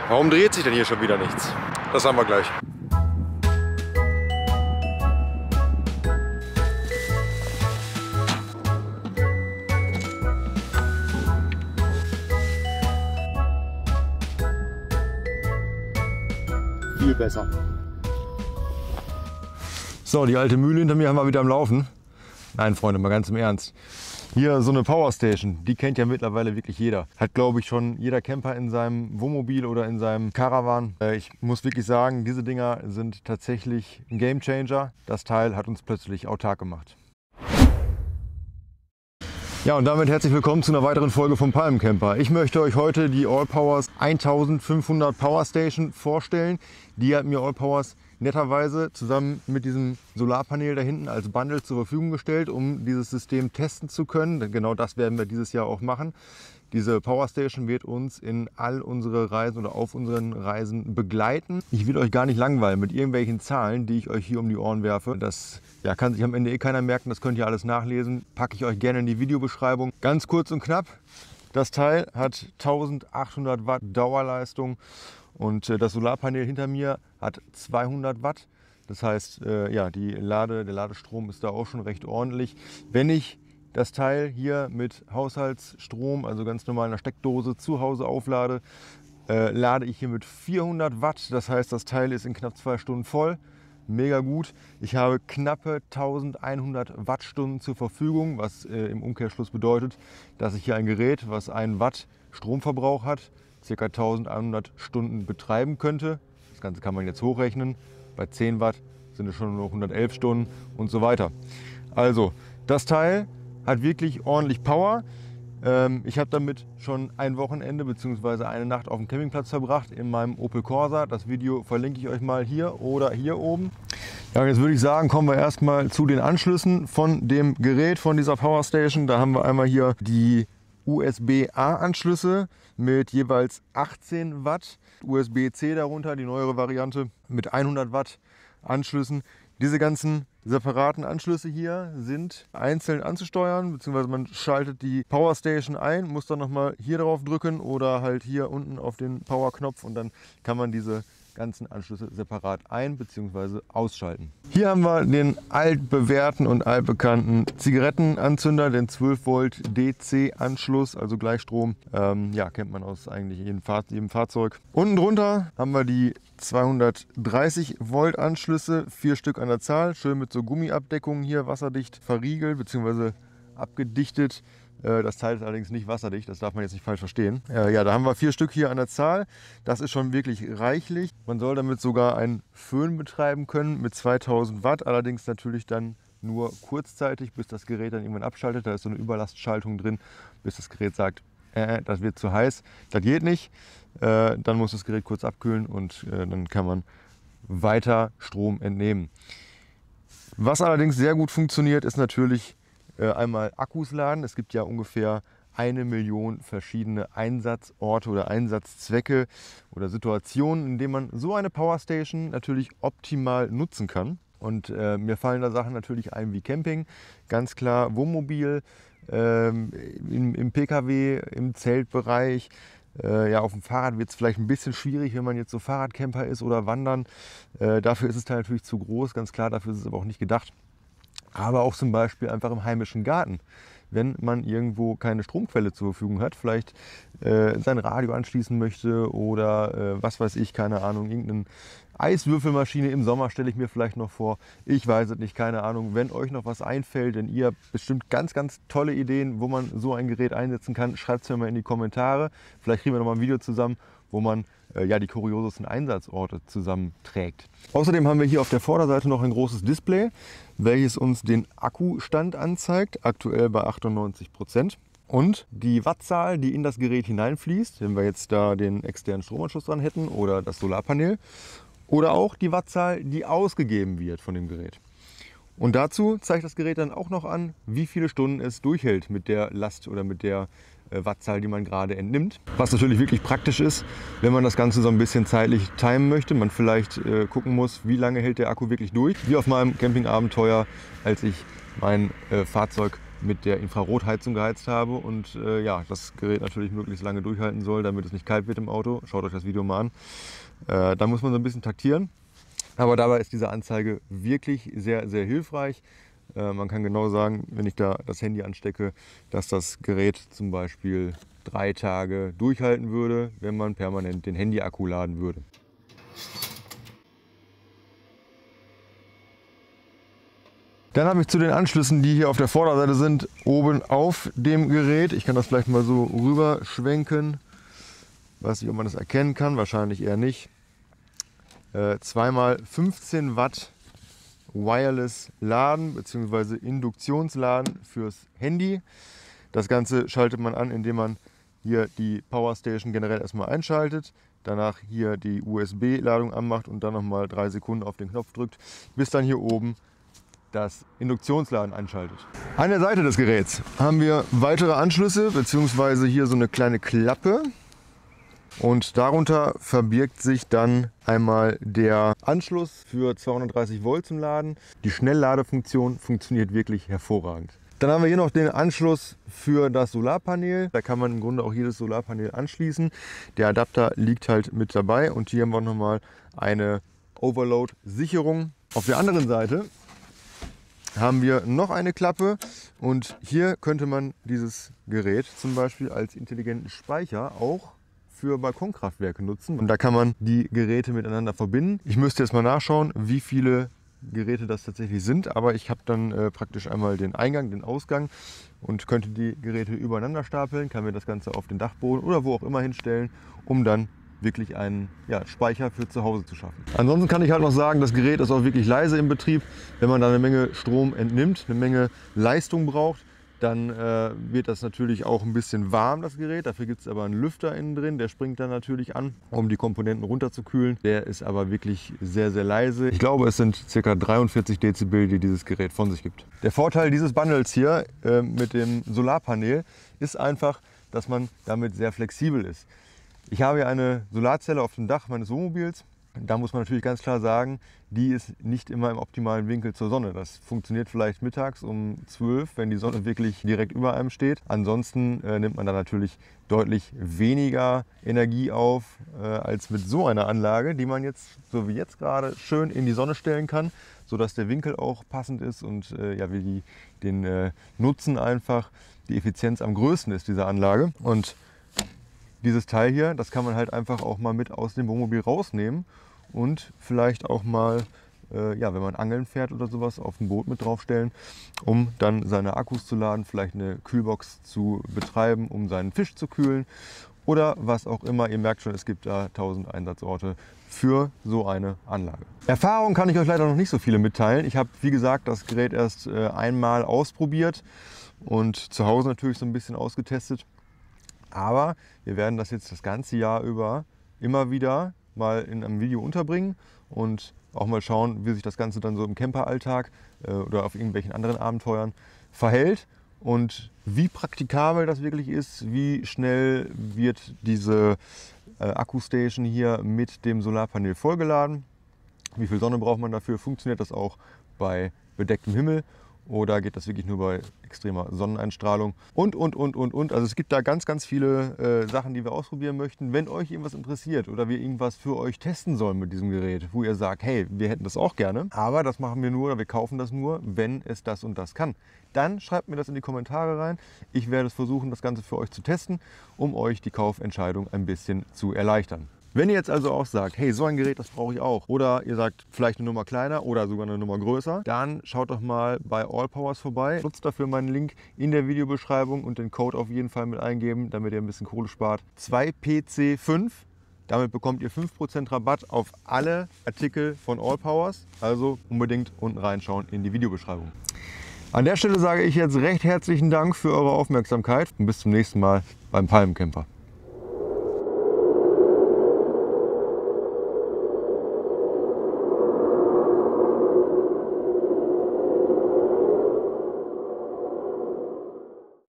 Warum dreht sich denn hier schon wieder nichts? Das haben wir gleich. Viel besser. So, die alte Mühle hinter mir haben wir wieder am Laufen. Nein, Freunde, mal ganz im Ernst. Hier so eine Powerstation, die kennt ja mittlerweile wirklich jeder. Hat, glaube ich, schon jeder Camper in seinem Wohnmobil oder in seinem Caravan. Ich muss wirklich sagen, diese Dinger sind tatsächlich ein Gamechanger. Das Teil hat uns plötzlich autark gemacht. Ja, und damit herzlich willkommen zu einer weiteren Folge vom Palmencamper. Ich möchte euch heute die Allpowers 1500 Powerstation vorstellen. Die hat mir Allpowers netterweise zusammen mit diesem Solarpanel da hinten als Bundle zur Verfügung gestellt, um dieses System testen zu können. Denn genau das werden wir dieses Jahr auch machen. Diese Powerstation wird uns in all unsere Reisen oder auf unseren Reisen begleiten. Ich will euch gar nicht langweilen mit irgendwelchen Zahlen, die ich euch hier um die Ohren werfe. Das kann sich am Ende eh keiner merken, das könnt ihr alles nachlesen. Packe ich euch gerne in die Videobeschreibung. Ganz kurz und knapp, das Teil hat 1800 Watt Dauerleistung und das Solarpanel hinter mir hat 200 Watt. Das heißt, ja, der Ladestrom ist da auch schon recht ordentlich. Wenn ich das Teil hier mit Haushaltsstrom, also ganz normal einer Steckdose zu Hause auflade, lade ich hier mit 400 Watt. Das heißt, das Teil ist in knapp 2 Stunden voll. Mega gut. Ich habe knappe 1100 Wattstunden zur Verfügung, was im Umkehrschluss bedeutet, dass ich hier ein Gerät, was 1 Watt Stromverbrauch hat, ca. 1100 Stunden betreiben könnte. Das Ganze kann man jetzt hochrechnen. Bei 10 Watt sind es schon nur 111 Stunden und so weiter. Also, das Teil hat wirklich ordentlich Power. Ich habe damit schon ein Wochenende bzw. eine Nacht auf dem Campingplatz verbracht in meinem Opel Corsa. Das Video verlinke ich euch mal hier oder hier oben. Ja, und jetzt würde ich sagen, kommen wir erstmal zu den Anschlüssen von dem Gerät, von dieser Powerstation. Da haben wir einmal hier die USB-A-Anschlüsse mit jeweils 18 Watt, USB-C darunter, die neuere Variante mit 100 Watt Anschlüssen. Diese ganzen separaten Anschlüsse hier sind einzeln anzusteuern, beziehungsweise man schaltet die Powerstation ein, muss dann nochmal hier drauf drücken oder halt hier unten auf den Power-Knopf und dann kann man diese ganzen Anschlüsse separat ein- bzw. ausschalten. Hier haben wir den altbewährten und altbekannten Zigarettenanzünder, den 12 Volt DC-Anschluss, also Gleichstrom. Ja, kennt man aus eigentlich jedem Fahrzeug. Unten drunter haben wir die 230 Volt Anschlüsse, 4 Stück an der Zahl, schön mit so Gummiabdeckungen hier, wasserdicht verriegelt bzw. abgedichtet. Das Teil ist allerdings nicht wasserdicht, das darf man jetzt nicht falsch verstehen. Ja, da haben wir 4 Stück hier an der Zahl. Das ist schon wirklich reichlich. Man soll damit sogar einen Föhn betreiben können mit 2000 Watt, allerdings natürlich dann nur kurzzeitig, bis das Gerät dann irgendwann abschaltet. Da ist so eine Überlastschaltung drin, bis das Gerät sagt, das wird zu heiß. Das geht nicht. Dann muss das Gerät kurz abkühlen und dann kann man weiter Strom entnehmen. Was allerdings sehr gut funktioniert, ist natürlich einmal Akkus laden. Es gibt ja ungefähr 1 Million verschiedene Einsatzorte oder Einsatzzwecke oder Situationen, in denen man so eine Powerstation natürlich optimal nutzen kann. Und mir fallen da Sachen natürlich ein wie Camping, ganz klar Wohnmobil, im Pkw, im Zeltbereich. Ja, auf dem Fahrrad wird es vielleicht ein bisschen schwierig, wenn man jetzt so Fahrradcamper ist oder wandern. Dafür ist es dann natürlich zu groß, ganz klar, dafür ist es aber auch nicht gedacht. Aber auch zum Beispiel einfach im heimischen Garten. Wenn man irgendwo keine Stromquelle zur Verfügung hat, vielleicht sein Radio anschließen möchte oder was weiß ich, keine Ahnung, irgendeine Eiswürfelmaschine im Sommer stelle ich mir vielleicht noch vor. Ich weiß es nicht, keine Ahnung. Wenn euch noch was einfällt, denn ihr habt bestimmt ganz, ganz tolle Ideen, wo man so ein Gerät einsetzen kann, schreibt es mir mal in die Kommentare. Vielleicht kriegen wir noch mal ein Video zusammen, wo man ja, die kuriosesten Einsatzorte zusammenträgt. Außerdem haben wir hier auf der Vorderseite noch ein großes Display, welches uns den Akkustand anzeigt, aktuell bei 98%. Und die Wattzahl, die in das Gerät hineinfließt, wenn wir jetzt da den externen Stromanschluss dran hätten oder das Solarpanel. Oder auch die Wattzahl, die ausgegeben wird von dem Gerät. Und dazu zeigt das Gerät dann auch noch an, wie viele Stunden es durchhält mit der Last oder mit der Wattzahl, die man gerade entnimmt. Was natürlich wirklich praktisch ist, wenn man das Ganze so ein bisschen zeitlich timen möchte. Man vielleicht gucken muss, wie lange hält der Akku wirklich durch. Wie auf meinem Campingabenteuer, als ich mein Fahrzeug mit der Infrarotheizung geheizt habe und ja, das Gerät natürlich möglichst lange durchhalten soll, damit es nicht kalt wird im Auto. Schaut euch das Video mal an. Da muss man so ein bisschen taktieren, aber dabei ist diese Anzeige wirklich sehr, sehr hilfreich. Man kann genau sagen, wenn ich da das Handy anstecke, dass das Gerät zum Beispiel 3 Tage durchhalten würde, wenn man permanent den Handy-Akku laden würde. Dann habe ich zu den Anschlüssen, die hier auf der Vorderseite sind, oben auf dem Gerät. Ich kann das vielleicht mal so rüber schwenken. Weiß nicht, ob man das erkennen kann, wahrscheinlich eher nicht. 2x 15 Watt Wireless Laden bzw. Induktionsladen fürs Handy. Das Ganze schaltet man an, indem man hier die Powerstation generell erstmal einschaltet. Danach hier die USB-Ladung anmacht und dann nochmal 3 Sekunden auf den Knopf drückt, bis dann hier oben das Induktionsladen einschaltet. An der Seite des Geräts haben wir weitere Anschlüsse bzw. hier so eine kleine Klappe. Und darunter verbirgt sich dann einmal der Anschluss für 230 Volt zum Laden. Die Schnellladefunktion funktioniert wirklich hervorragend. Dann haben wir hier noch den Anschluss für das Solarpanel. Da kann man im Grunde auch jedes Solarpanel anschließen. Der Adapter liegt halt mit dabei und hier haben wir nochmal eine Overload-Sicherung. Auf der anderen Seite haben wir noch eine Klappe und hier könnte man dieses Gerät zum Beispiel als intelligenten Speicher auch für Balkonkraftwerke nutzen. Und da kann man die Geräte miteinander verbinden. Ich müsste jetzt mal nachschauen, wie viele Geräte das tatsächlich sind, aber ich habe dann praktisch einmal den Eingang, den Ausgang und könnte die Geräte übereinander stapeln, kann mir das Ganze auf den Dachboden oder wo auch immer hinstellen, um dann wirklich einen Speicher für zu Hause zu schaffen. Ansonsten kann ich halt noch sagen, das Gerät ist auch wirklich leise im Betrieb. Wenn man da eine Menge Strom entnimmt, eine Menge Leistung braucht, dann wird das natürlich auch ein bisschen warm, das Gerät. Dafür gibt es aber einen Lüfter innen drin, der springt dann natürlich an, um die Komponenten runterzukühlen. Der ist aber wirklich sehr, sehr leise. Ich glaube, es sind ca. 43 Dezibel, die dieses Gerät von sich gibt. Der Vorteil dieses Bundles hier mit dem Solarpanel ist einfach, dass man damit sehr flexibel ist. Ich habe hier eine Solarzelle auf dem Dach meines Wohnmobils. Da muss man natürlich ganz klar sagen, die ist nicht immer im optimalen Winkel zur Sonne. Das funktioniert vielleicht mittags um 12, wenn die Sonne wirklich direkt über einem steht. Ansonsten nimmt man da natürlich deutlich weniger Energie auf als mit so einer Anlage, die man jetzt, so wie jetzt gerade, schön in die Sonne stellen kann, sodass der Winkel auch passend ist und ja, wir den Nutzen einfach, die Effizienz am größten ist dieser Anlage. Und dieses Teil hier, das kann man halt einfach auch mal mit aus dem Wohnmobil rausnehmen und vielleicht auch mal, ja, wenn man angeln fährt oder sowas, auf dem Boot mit draufstellen, um dann seine Akkus zu laden, vielleicht eine Kühlbox zu betreiben, um seinen Fisch zu kühlen oder was auch immer. Ihr merkt schon, es gibt da 1000 Einsatzorte für so eine Anlage. Erfahrung kann ich euch leider noch nicht so viele mitteilen. Ich habe, wie gesagt, das Gerät erst einmal ausprobiert und zu Hause natürlich so ein bisschen ausgetestet. Aber wir werden das jetzt das ganze Jahr über immer wieder mal in einem Video unterbringen und auch mal schauen, wie sich das Ganze dann so im Camperalltag oder auf irgendwelchen anderen Abenteuern verhält und wie praktikabel das wirklich ist, wie schnell wird diese Akkustation hier mit dem Solarpanel vollgeladen, wie viel Sonne braucht man dafür, funktioniert das auch bei bedecktem Himmel. Oder geht das wirklich nur bei extremer Sonneneinstrahlung? Und. Also es gibt da ganz, ganz viele Sachen, die wir ausprobieren möchten. Wenn euch irgendwas interessiert oder wir irgendwas für euch testen sollen mit diesem Gerät, wo ihr sagt, hey, wir hätten das auch gerne, aber das machen wir nur oder wir kaufen das nur, wenn es das und das kann, dann schreibt mir das in die Kommentare rein. Ich werde es versuchen, das Ganze für euch zu testen, um euch die Kaufentscheidung ein bisschen zu erleichtern. Wenn ihr jetzt also auch sagt, hey, so ein Gerät, das brauche ich auch, oder ihr sagt vielleicht eine Nummer kleiner oder sogar eine Nummer größer, dann schaut doch mal bei Allpowers vorbei. Nutzt dafür meinen Link in der Videobeschreibung und den Code auf jeden Fall mit eingeben, damit ihr ein bisschen Kohle spart. 2PC5, damit bekommt ihr 5% Rabatt auf alle Artikel von Allpowers. Also unbedingt unten reinschauen in die Videobeschreibung. An der Stelle sage ich jetzt recht herzlichen Dank für eure Aufmerksamkeit und bis zum nächsten Mal beim Palmcamper.